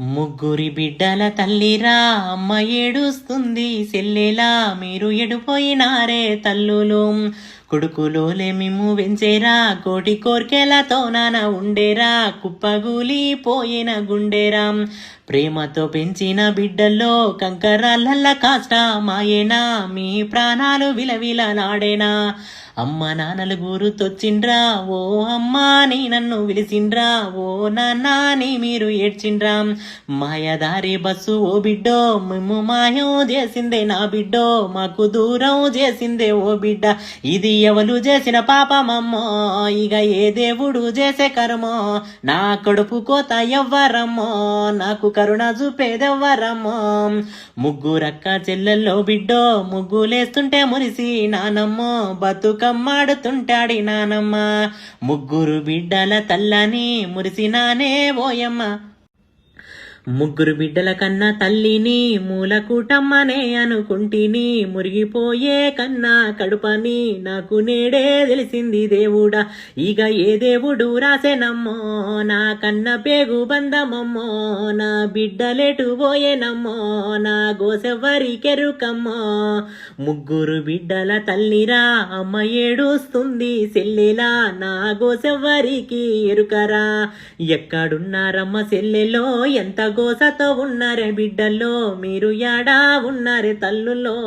ముగ్గురి బిడ్డల తల్లిరా అమ్మ ఏడుస్తుంది సెల్లెలా మీరు ఎడిపోయినారే తల్లులు కొడుకులోలే మిమ్ము వెంచేరా కోటి కోర్కెలతో నాన ఉండేరా కుప్పగూలి పోయిన గుండెరా ప్రేమతో పెంచిన బిడ్డల్లో కంకరాలల్ల కాస్త మాయేనా మీ ప్రాణాలు విలవిల నాడేనా అమ్మ నాన్నలు గురుతొచ్చిండ్రా ఓ అమ్మా నీ నన్ను విలిసిండ్రా ఓ నాన్నా నీ మీరు ఏడ్చిండ్రా మాయదారి బస్సు ఓ బిడ్డో మేము మాయం చేసిందే నా బిడ్డో మాకు దూరం చేసిందే ఓ బిడ్డ ఇది ఎవరు చేసిన పాపమమ్మో ఇక ఏ దేవుడు చేసే కర్మో నా కడుపు కోత ఎవ్వరమ్మో నాకు కరుణ చూపేదెవ్వరమ్మో ముగ్గురక్క చెల్లెల్లో బిడ్డో ముగ్గులేస్తుంటే మురిసి నానమ్మో బతుకమ్మాడుతుంటాడి నానమ్మ ముగ్గురు బిడ్డల తల్లని మురిసినానే ఓయమ్మ ముగ్గురు బిడ్డల కన్నా తల్లిని మూలకూటమ్మనే అనుకుంటిని మురిగిపోయే కన్నా కడుపని నాకు నేడే తెలిసింది దేవుడా ఇక ఏ దేవుడు రాసేనమ్మో నా కన్న పేగు బంధమమ్మో నా బిడ్డలేటు పోయేనమ్మో నా గోసెవ్వరికెరుకమ్మో ముగ్గురు బిడ్డల తల్లిరా అమ్మ ఏడుస్తుంది సెల్లెలా నా గోసెవ్వరికి ఎరుకరా ఎక్కడున్నారమ్మ సెల్లెలో ఎంత గోసతో ఉన్నారే బిడ్డల్లో మీరు యాడా ఉన్నారే తల్లులో